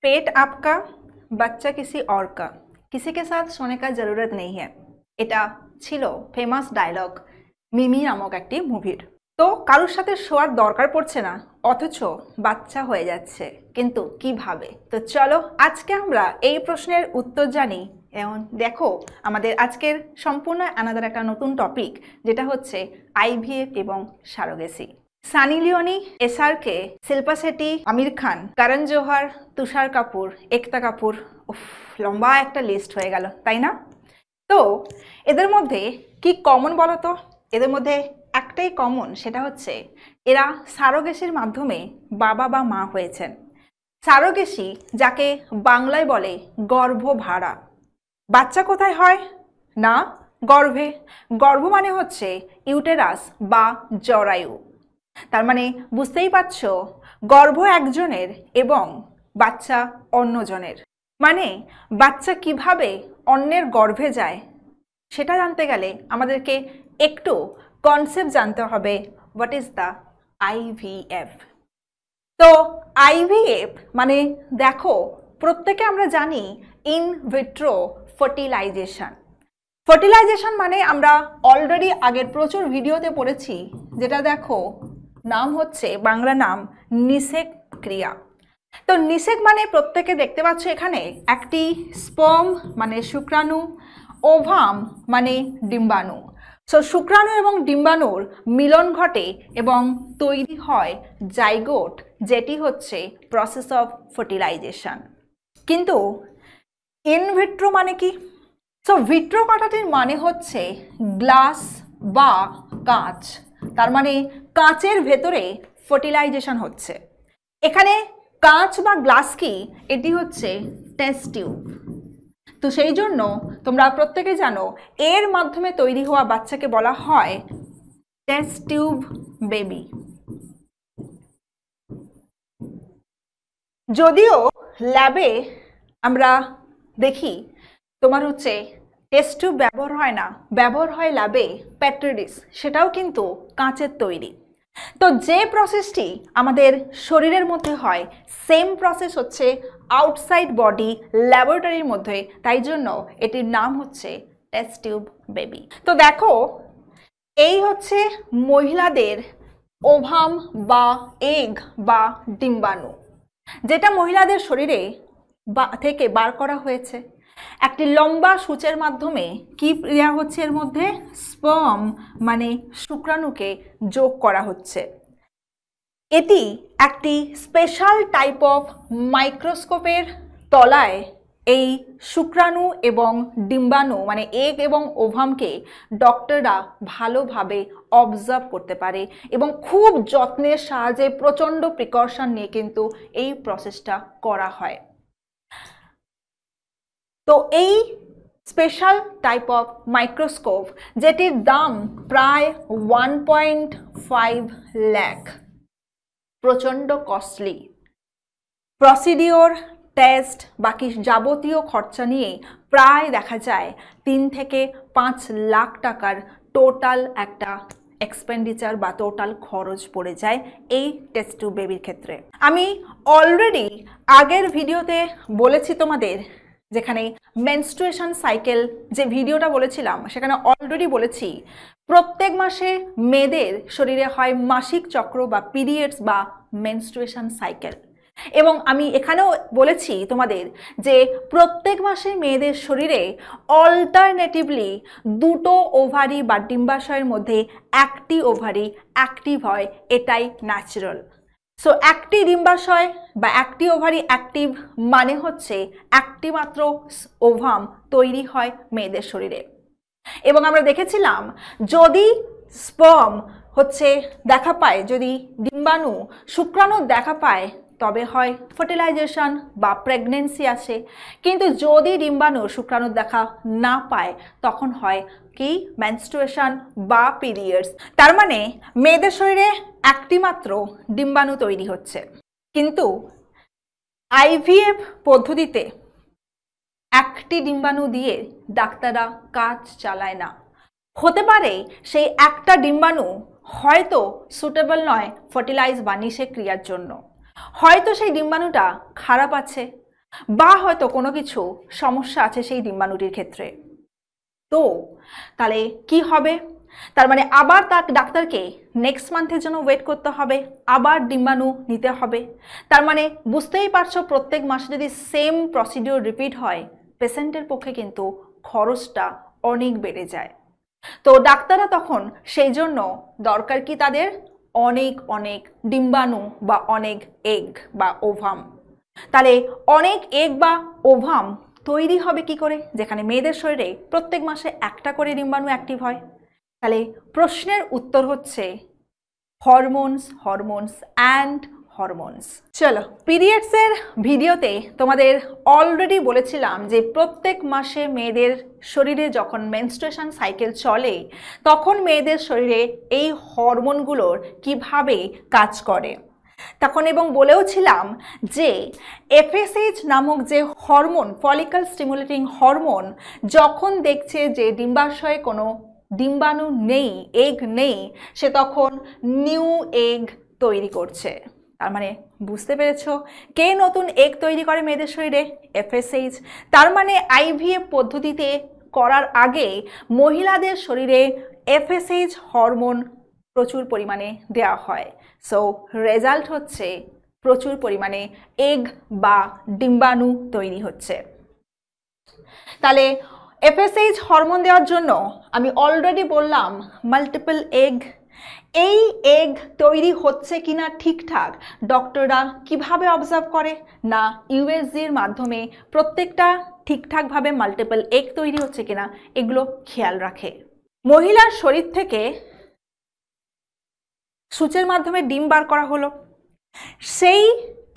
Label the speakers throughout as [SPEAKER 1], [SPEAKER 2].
[SPEAKER 1] पेट आपका बच्चा किसी और का किसी के साथ सोने का जरूरत नहीं है এটা ছিল ফেমাস ডায়লগ মিমি নামক একটি মুভির। তো কারোর সাথে শোয়ার দরকার পড়ছে না অথচ বাচ্চা হয়ে যাচ্ছে, কিন্তু কিভাবে? তো চলো আজকে আমরা এই প্রশ্নের উত্তর জানি। এবং দেখো আমাদের আজকের সম্পূর্ণ আলাদা একটা নতুন টপিক, যেটা হচ্ছে আইভিএফ এবং সারোগেসি। সানি লিওনি, এসআরকে, শিল্পা শেট্টি, আমির খান, করণ জোহর, তুষার কাপুর, একতা কাপুর, লম্বা একটা লিস্ট হয়ে গেল, তাই না? তো এদের মধ্যে কি কমন বলো তো? এদের মধ্যে একটাই কমন, সেটা হচ্ছে এরা সারোগেসির মাধ্যমে বাবা বা মা হয়েছেন। সারোগেসি যাকে বাংলায় বলে গর্ভভাড়া। বাচ্চা কোথায় হয়? না গর্ভে। গর্ভ মানে হচ্ছে ইউটেরাস বা জরায়ু। তার মানে বুঝতেই পারছো, গর্ভ একজনের এবং বাচ্চা অন্যজনের। মানে বাচ্চা কিভাবে অন্যের গর্ভে যায় সেটা জানতে গেলে আমাদেরকে একটু কনসেপ্ট জানতে হবে, হোয়াট ইজ দ্য আইভিএফ। তো আইভিএফ মানে দেখো, প্রত্যেকে আমরা জানি ইন ভিট্রো ফার্টিলাইজেশন। ফার্টিলাইজেশন মানে আমরা অলরেডি আগের প্রচুর ভিডিওতে পড়েছি, যেটা দেখো নাম হচ্ছে বাংলা নাম নিষেক ক্রিয়া। তো নিষেক মানে প্রত্যেকে দেখতে পাচ্ছ এখানে একটি স্পার্ম মানে শুক্রাণু, ওভাম মানে ডিম্বাণু। সো শুক্রাণু এবং ডিম্বাণুর মিলন ঘটে এবং তৈরি হয় জাইগোট, যেটি হচ্ছে প্রসেস অফ ফার্টিলাইজেশন। কিন্তু ইনভিট্রো মানে কি? সো ভিট্রো কথাটির মানে হচ্ছে গ্লাস বা কাঁচ। তার মানে কাঁচের ভেতরে ফার্টিলাইজেশন হচ্ছে। এখানে কাঁচ বা গ্লাস কি? এটি হচ্ছে টেস্ট টিউব। তো সেই জন্য তোমরা প্রত্যেকে জানো এর মাধ্যমে তৈরি হওয়া বাচ্চাকে বলা হয় টেস্ট টিউব বেবি। যদিও ল্যাবে আমরা দেখি তোমার হচ্ছে টেস্ট টিউব ব্যবহার হয় না, ব্যবহার হয় ল্যাবে পেট্রি ডিশ, সেটাও কিন্তু কাঁচের তৈরি। তো যে প্রসেসটি আমাদের শরীরের মধ্যে হয় সেম প্রসেস হচ্ছে আউটসাইড বডি ল্যাবরেটরির মধ্যে, তাই জন্য এটির নাম হচ্ছে টেস্ট টিউব বেবি। তো দেখো এই হচ্ছে মহিলাদের ওভাম বা এগ বা ডিম্বাণু, যেটা মহিলাদের শরীরে থেকে বার করা হয়েছে। একটি লম্বা সূচের মাধ্যমে কি ক্রিয়া হচ্ছে? এর মধ্যে স্পার্ম মানে শুক্রাণুকে যোগ করা হচ্ছে। এটি একটি স্পেশাল টাইপ অফ মাইক্রোস্কোপের তলায় এই শুক্রাণু এবং ডিম্বাণু মানে এগ এবং ওভামকে ডক্টররা ভালোভাবে অবজার্ভ করতে পারে এবং খুব যত্নের সাহায্যে প্রচণ্ড প্রিকশন নিয়ে কিন্তু এই প্রসেসটা করা হয়। তো এই স্পেশাল টাইপ অফ মাইক্রোস্কোপ, যেটির দাম প্রায় 1.5 লাখ, প্রচণ্ড কস্টলি। প্রসিডিওর, টেস্ট, বাকি যাবতীয় খরচা নিয়ে প্রায় দেখা যায় 3 থেকে 5 লাখ টাকার টোটাল একটা এক্সপেন্ডিচার বা টোটাল খরচ পড়ে যায় এই টেস্ট টিউব বেবির ক্ষেত্রে। আমি অলরেডি আগের ভিডিওতে বলেছি তোমাদের, যেখানে মেনস্ট্রুয়েশন সাইকেল যে ভিডিওটা বলেছিলাম সেখানে অলরেডি বলেছি প্রত্যেক মাসে মেয়েদের শরীরে হয় মাসিক চক্র বা পিরিয়ডস বা মেনস্ট্রুয়েশন সাইকেল। এবং আমি এখানেও বলেছি তোমাদের যে প্রত্যেক মাসে মেয়েদের শরীরে অল্টারনেটিভলি দুটো ওভারি বা ডিম্বাশয়ের মধ্যে একটি ওভারি অ্যাক্টিভ হয়, এটাই ন্যাচারাল। সো একটি ডিম্বাশয় বা একটি ওভারি অ্যাক্টিভ মানে হচ্ছে একটি মাত্র ওভাম তৈরি হয় মেয়েদের শরীরে। এবং আমরা দেখেছিলাম যদি স্পার্ম হচ্ছে দেখা পায়, যদি ডিম্বাণু শুক্রাণু দেখা পায়, তবে হয় ফার্টিলাইজেশন বা প্রেগনেন্সি আসে। কিন্তু যদি ডিম্বাণু শুক্রাণু দেখা না পায় তখন হয় কি? মেনস্ট্রুয়েশন বা পিরিয়ডস। তার মানে মেয়েদের শরীরে একটি মাত্র ডিম্বাণু তৈরি হচ্ছে। কিন্তু আইভিএফ পদ্ধতিতে একটি ডিম্বাণু দিয়ে ডাক্তাররা কাজ চালায় না। হতে পারে সেই একটা ডিম্বাণু হয়তো সুটেবল নয় ফার্টিলাইজ বা নিষেক ক্রিয়ার জন্য, হয়তো সেই ডিম্বাণুটা খারাপ আছে, বা হয়তো কোনো কিছু সমস্যা আছে সেই ডিম্বাণুটির ক্ষেত্রে। তো তাহলে কি হবে? তার মানে আবার তার ডাক্তারকে নেক্সট মান্থের জন্য ওয়েট করতে হবে, আবার ডিম্বাণু নিতে হবে। তার মানে বুঝতেই পারছো প্রত্যেক মাসে যদি সেম প্রসিডিওর রিপিট হয়, পেশেন্টের পক্ষে কিন্তু খরচটা অনেক বেড়ে যায়। তো ডাক্তাররা তখন সেই জন্য দরকার কি তাদের অনেক অনেক ডিম্বাণু বা অনেক এগ বা ওভাম। তাহলে অনেক এগ বা ওভাম তৈরি হবে কি করে, যেখানে মেয়েদের শরীরে প্রত্যেক মাসে একটা করে ডিম্বাণু অ্যাক্টিভ হয়? তাহলে প্রশ্নের উত্তর হচ্ছে হরমোনস, হরমোনস অ্যান্ড হরমোনস। চলো, পিরিয়ডসের ভিডিওতে তোমাদের অলরেডি বলেছিলাম যে প্রত্যেক মাসে মেয়েদের শরীরে যখন মেনস্ট্রুয়েশন সাইকেল চলে তখন মেয়েদের শরীরে এই হরমোনগুলোর কিভাবে কাজ করে তখন, এবং বলেও ছিলাম যে এফএসএইচ নামক যে হরমোন, ফলিকল স্টিমুলেটিং হরমোন, যখন দেখছে যে ডিম্বাশয়ে কোনো ডিম্বাণু নেই, এগ নেই, সে তখন নিউ এগ তৈরি করছে। তার মানে বুঝতে পেরেছো কে নতুন এগ তৈরি করে মেয়েদের শরীরে? এফএসএইচ। তার মানে আইভিএফ পদ্ধতিতে করার আগে মহিলাদের শরীরে এফএসএইচ হরমোন প্রচুর পরিমাণে দেওয়া হয়। সো রেজাল্ট হচ্ছে প্রচুর পরিমাণে এগ বা ডিম্বাণু তৈরি হচ্ছে। তাহলে এফএসএইচ হরমোন দেওয়ার জন্য আমি অলরেডি বললাম মাল্টিপল এগ। এই এগ তৈরি হচ্ছে কিনা ঠিকঠাক ডক্টররা কিভাবে অবজার্ভ করে না, ইউএসজির মাধ্যমে প্রত্যেকটা ঠিকঠাকভাবে মাল্টিপল এগ তৈরি হচ্ছে কিনা এগুলো খেয়াল রাখে। মহিলার শরীর থেকে সূচের মাধ্যমে ডিম বার করা হলো, সেই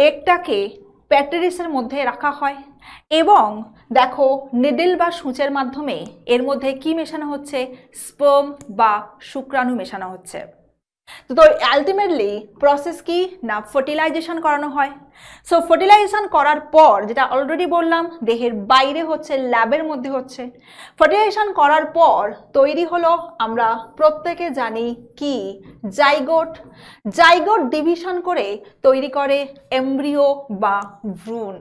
[SPEAKER 1] এগটাকে প্যাটেরিসের মধ্যে রাখা হয় এবং দেখো নিডল বা সূচের মাধ্যমে এর মধ্যে কি মেশানো হচ্ছে? স্পার্ম বা শুক্রাণু মেশানো হচ্ছে। তো আলটিমেটলি প্রসেস কি না, ফার্টিলাইজেশন করানো হয়। সো ফার্টিলাইজেশন করার পর, যেটা অলরেডি বললাম দেহের বাইরে হচ্ছে, ল্যাবের মধ্যে হচ্ছে, ফার্টিলাইজেশন করার পর তৈরি হলো, আমরা প্রত্যেকে জানি কি, জাইগোট। জাইগোট ডিভিশন করে তৈরি করে এমব্রিও বা ভ্রূণ।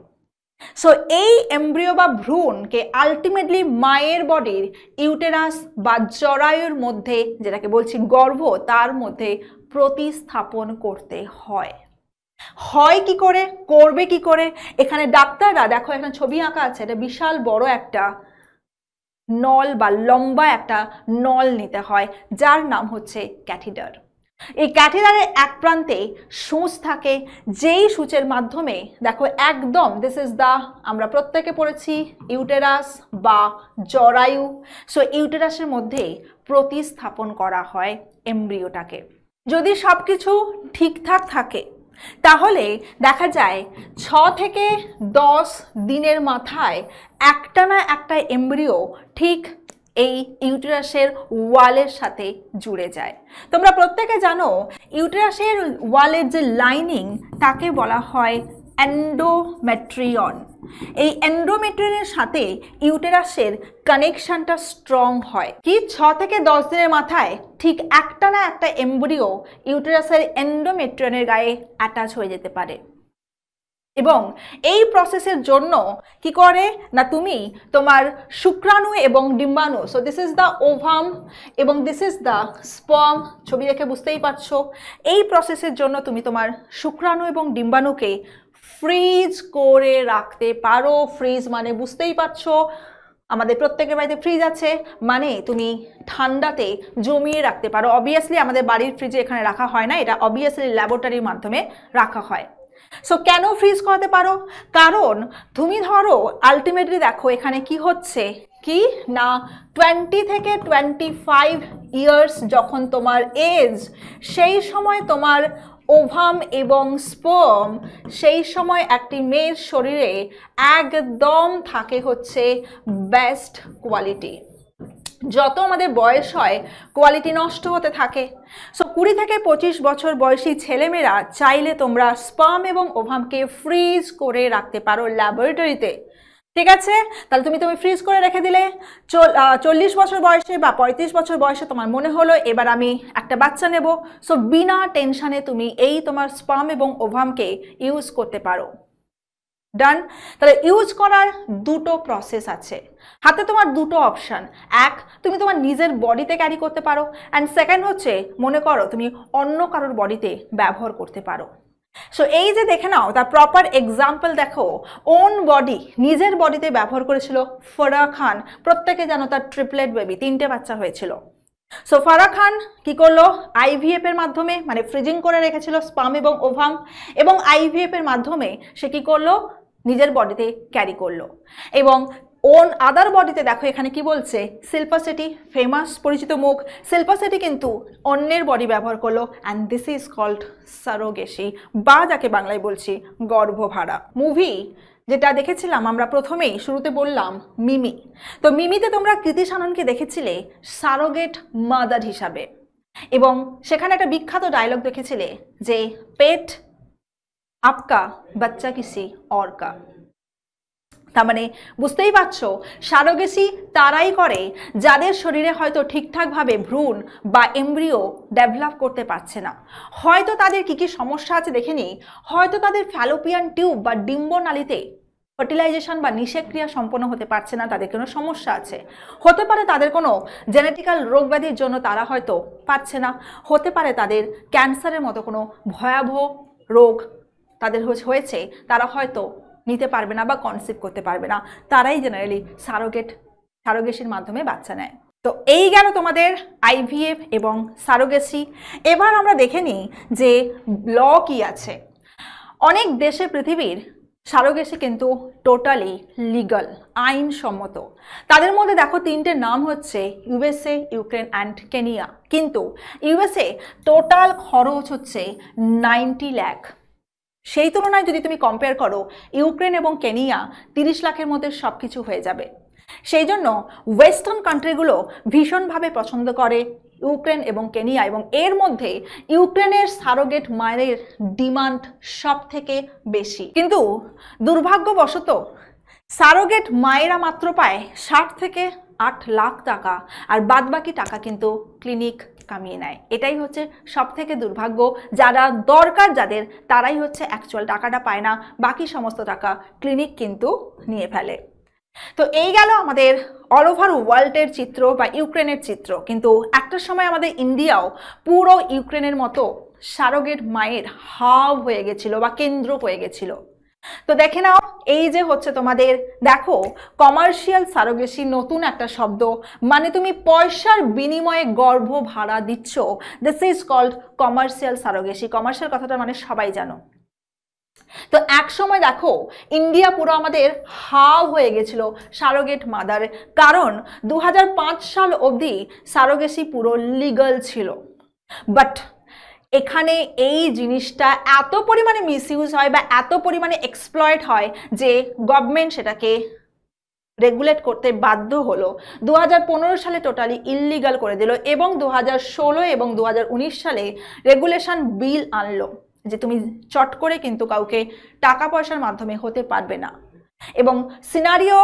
[SPEAKER 1] সো এই এমব্রিও বা ভ্রূণকে আলটিমেটলি মায়ের বডির ইউটেরাস বা জরায়ুর মধ্যে, যেটাকে বলছি গর্ভ, তার মধ্যে প্রতিস্থাপন করতে হয়। হয় কি করে, করবে কি করে? এখানে ডাক্তাররা, দেখো এখানে ছবি আঁকা আছে, এটা বিশাল বড় একটা নল বা লম্বা একটা নল নিতে হয়, যার নাম হচ্ছে ক্যাথিটার। এই ক্যাথিটারের এক প্রান্তে সূচ থাকে, যেই সূচের মাধ্যমে দেখো একদম দিস ইজ দ্য, আমরা প্রত্যেকে পড়েছি ইউটেরাস বা জরায়ু। সো ইউটেরাসের মধ্যে প্রতিস্থাপন করা হয় এমব্রিওটাকে। যদি সব কিছু ঠিকঠাক থাকে তাহলে দেখা যায় 6 থেকে 10 দিনের মাথায় একটা না একটা এমব্রিও ঠিক এই ইউটেরাসের ওয়ালের সাথে জুড়ে যায়। তোমরা প্রত্যেকে জানো ইউটেরাসের ওয়ালের যে লাইনিং তাকে বলা হয় এন্ডোমেট্রিয়ন। এই এন্ডোমেট্রিয়নের সাথে ইউটেরাসের কানেকশনটা স্ট্রং হয়। কি 6 থেকে 10 দিনের মাথায় ঠিক একটা না একটা এমব্রিও ইউটেরাসের এন্ডোমেট্রিয়নের গায়ে অ্যাটাচ হয়ে যেতে পারে। এবং এই প্রসেসের জন্য কি করে না, তুমি তোমার শুক্রাণু এবং ডিম্বাণু, so this is the ovum এবং দিস ইজ দ্য স্পার্ম, ছবি দেখে বুঝতেই পারছো, এই প্রসেসের জন্য তুমি তোমার শুক্রাণু এবং ডিম্বাণুকে ফ্রিজ করে রাখতে পারো। ফ্রিজ মানে বুঝতেই পারছো, আমাদের প্রত্যেকের বাড়িতে ফ্রিজ আছে, মানে তুমি ঠান্ডাতে জমিয়ে রাখতে পারো। অবভিয়াসলি আমাদের বাড়ির ফ্রিজে এখানে রাখা হয় না, এটা অবভিয়াসলি ল্যাবরেটরির মাধ্যমে রাখা হয়। সো কেন ফ্রিজ করাতে পারো? কারণ তুমি ধরো আলটিমেটলি দেখো এখানে কি হচ্ছে, কি না 20 থেকে 25 ইয়ার্স যখন তোমার এজ, সেই সময় তোমার ওভাম এবং স্পার্ম, সেই সময় একটি মেয়ের শরীরে একদম থাকে হচ্ছে বেস্ট কোয়ালিটি। যত আমাদের বয়স হয় কোয়ালিটি নষ্ট হতে থাকে। সো 20 থেকে 25 বছর বয়সী ছেলেমেয়েরা চাইলে তোমরা স্পার্ম এবং ওভামকে ফ্রিজ করে রাখতে পারো ল্যাবরেটরিতে। ঠিক আছে, তাহলে তুমি ফ্রিজ করে রেখে দিলে 40 বছর বয়সে বা 35 বছর বয়সে তোমার মনে হলো এবার আমি একটা বাচ্চা নেব, সো বিনা টেনশনে তুমি এই তোমার স্পার্ম এবং ওভামকে ইউজ করতে পারো। ডান। তাহলে ইউজ করার দুটো প্রসেস আছে, হাতে তোমার দুটো অপশান। এক, তুমি তোমার নিজের বডিতে ক্যারি করতে পারো, অ্যান্ড সেকেন্ড হচ্ছে মনে করো তুমি অন্য কারোর বডিতে ব্যবহার করতে পারো। সো এই যে দেখে নাও, তার প্রপার এক্সাম্পল দেখো, ওন বডি, নিজের বডিতে ব্যবহার করেছিল ফারাহ খান। প্রত্যেকে জানো তার ট্রিপলেট বেবি, 3টে বাচ্চা হয়েছিল। সো ফারাহ খান কি করলো, আইভিএফ এর মাধ্যমে, মানে ফ্রিজিং করে রেখেছিল স্পাম এবং ওভাম, এবং আইভিএফ এর মাধ্যমে সে কি করলো, নিজের বডিতে ক্যারি করলো। এবং ওন আদার বডিতে দেখো এখানে কি বলছে, শিল্পা শেট্টি, ফেমাস পরিচিত মুখ, শিল্পা শেট্টি কিন্তু অন্যের বডি ব্যবহার করলো, and this is called surrogacy, বা যাকে বাংলায় বলছি গর্ভভাড়া। মুভি যেটা দেখেছিলাম আমরা প্রথমেই শুরুতে বললাম মিমি, তো মিমিতে তোমরা কৃতি সাননকে দেখেছিলে সারোগেট মাদার হিসাবে, এবং সেখানে একটা বিখ্যাত ডায়লগ দেখেছিলে যে পেট আপকা বাচ্চা কিসি और का। তার মানে বুঝতেই পারছো, সারোগেসি তারাই করে যাদের শরীরে হয়তো ঠিকঠাকভাবে ভ্রূণ বা এমব্রিও ডেভেলপ করতে পারছে না। হয়তো তাদের কি কি সমস্যা আছে দেখে নিই, হয়তো তাদের ফ্যালোপিয়ান টিউব বা ডিম্বনালীতে ফার্টিলাইজেশন বা নিষেক্রিয়া সম্পন্ন হতে পারছে না, তাদের কোনো সমস্যা আছে। হতে পারে তাদের কোনো জেনেটিক্যাল রোগ ব্যাধির জন্য তারা হয়তো পারছে না, হতে পারে তাদের ক্যান্সারের মতো কোনো ভয়াবহ রোগ তাদের হয়েছে, তারা হয়তো নিতে পারবে না বা কনসিভ করতে পারবে না, তারাই জেনারেলি সারোগেসির মাধ্যমে বাচ্চা নেয়। তো এই গেল তোমাদের আইভিএফ এবং সারোগেসি। এবার আমরা দেখে নিই যে ল কি আছে। অনেক দেশে পৃথিবীর সারোগেসি কিন্তু টোটালি লিগাল, আইনসম্মত। তাদের মধ্যে দেখো 3টে নাম হচ্ছে ইউএসএ, ইউক্রেন অ্যান্ড কেনিয়া। কিন্তু ইউএসএ টোটাল খরচ হচ্ছে 90 লাখ, সেই তুলনায় যদি তুমি কম্পেয়ার করো ইউক্রেন এবং কেনিয়া 30 লাখের মধ্যে সব কিছু হয়ে যাবে। সেই জন্য ওয়েস্টার্ন কান্ট্রিগুলো ভীষণভাবে পছন্দ করে ইউক্রেন এবং কেনিয়া, এবং এর মধ্যে ইউক্রেনের সারোগেট মায়ের ডিমান্ড সব থেকে বেশি। কিন্তু দুর্ভাগ্যবশত সারোগেট মায়েরা মাত্র পায় 60 থেকে 8 লাখ টাকা, আর বাদবাকি টাকা কিন্তু ক্লিনিক কামিয়ে নেয়। এটাই হচ্ছে সব থেকে দুর্ভাগ্য। যারা দরকার যাদের, তারাই হচ্ছে অ্যাকচুয়াল টাকাটা পায় না, বাকি সমস্ত টাকা ক্লিনিক কিন্তু নিয়ে ফেলে। তো এই গেল আমাদের অল ওভার ওয়ার্ল্ডের চিত্র বা ইউক্রেনের চিত্র। কিন্তু একটা সময় আমাদের ইন্ডিয়াও পুরো ইউক্রেনের মতো সারোগেট মায়ের হাব হয়ে গেছিল বা কেন্দ্র হয়ে গেছিল। তো দেখে নাও, এই যে হচ্ছে তোমাদের দেখো কমার্শিয়াল সারোগেসি, নতুন একটা শব্দ, মানে তুমি পয়সার বিনিময়ে গর্ভ ভাড়া দিচ্ছ, this is called commercial surrogacy. Commercial কথাটা মানে সবাই জানো। তো এক সময় দেখো ইন্ডিয়া পুরো আমাদের হাব হয়ে গেছিল সারোগেট মাদার, কারণ 2005 সাল অবধি সারোগেসি পুরো লিগাল ছিল। বাট এখানে এই জিনিসটা এত পরিমাণে মিসইউজ হয় বা এত পরিমাণে এক্সপ্লয়েট হয় যে গভর্নমেন্ট সেটাকে রেগুলেট করতে বাধ্য হলো। 2015 সালে টোটালি ইললিগাল করে দিল, এবং 2016 এবং 2019 সালে রেগুলেশন বিল আনলো যে তুমি চট করে কিন্তু কাউকে টাকা পয়সার মাধ্যমে হতে পারবে না। এবং সিনারিও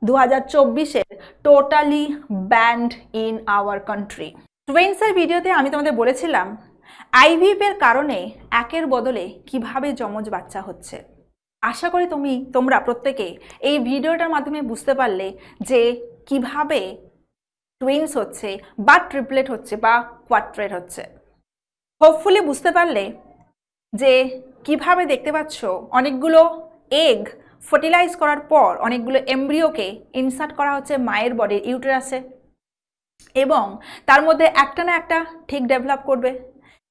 [SPEAKER 1] 2024-এর totally banned in our country. টুইন্সের ভিডিওতে আমি তোমাদের বলেছিলাম আইভিএফ এর কারণে একের বদলে কিভাবে যমজ বাচ্চা হচ্ছে। আশা করি তোমরা প্রত্যেকে এই ভিডিওটার মাধ্যমে বুঝতে পারলে যে কিভাবে টুইন্স হচ্ছে বা ট্রিপলেট হচ্ছে বা কোয়াড্রেট হচ্ছে। হোপফুলি বুঝতে পারলে যে কিভাবে দেখতে পাচ্ছ অনেকগুলো এগ ফার্টিলাইজ করার পর অনেকগুলো এমব্রিওকে ইনসার্ট করা হচ্ছে মায়ের বডির ইউটেরাসে, এবং তার মধ্যে একটা না একটা ঠিক ডেভেলপ করবে।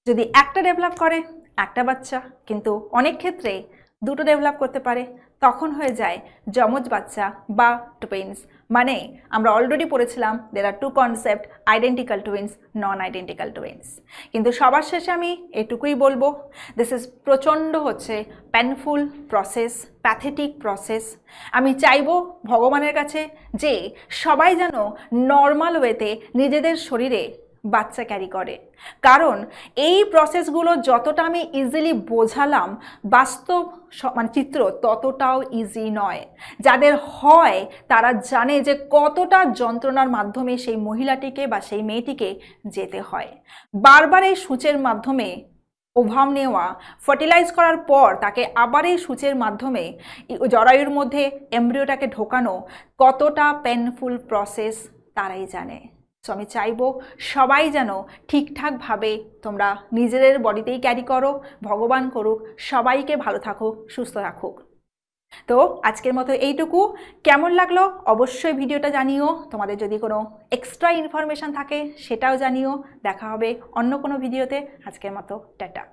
[SPEAKER 1] যদি একটা ডেভেলপ করে একটা বাচ্চা, কিন্তু অনেক ক্ষেত্রে দুটো ডেভেলপ করতে পারে, তখন হয়ে যায় যমজ বাচ্চা বা টুইন্স। মানে আমরা অলরেডি পড়েছিলাম দের আর টু কনসেপ্ট, আইডেন্টিক্যাল টুইন্স, নন আইডেন্টিক্যাল টুইন্স। কিন্তু সবার শেষে আমি এটুকুই বলবো, দিস ইজ প্রচণ্ড হচ্ছে পেনফুল প্রসেস, প্যাথেটিক প্রসেস। আমি চাইবো ভগবানের কাছে যে সবাই যেন নর্মাল ওয়েতে নিজেদের শরীরে বাচ্চা ক্যারি করে, কারণ এই প্রসেসগুলো যতটা আমি ইজিলি বোঝালাম, বাস্তব মানে চিত্র ততটাও ইজি নয়। যাদের হয় তারা জানে যে কতটা যন্ত্রণার মাধ্যমে সেই মহিলাটিকে বা সেই মেয়েটিকে যেতে হয়। বারবার এই সূচের মাধ্যমে ওভাম নেওয়া, ফার্টিলাইজ করার পর তাকে আবার এই সূচের মাধ্যমে জরায়ুর মধ্যে এমব্রিওটাকে ঢোকানো কতটা পেনফুল প্রসেস তারাই জানে। সো আমি চাইবো সবাই যেন ঠিকঠাকভাবে তোমরা নিজেদের বডিতেই ক্যারি করো, ভগবান করুক সবাইকে ভালো থাকুক, সুস্থ রাখুক। তো আজকের মতো এইটুকু। কেমন লাগলো অবশ্যই ভিডিওটা জানিও। তোমাদের যদি কোনো এক্সট্রা ইনফরমেশান থাকে সেটাও জানিও। দেখা হবে অন্য কোনো ভিডিওতে। আজকের মতো টাটা।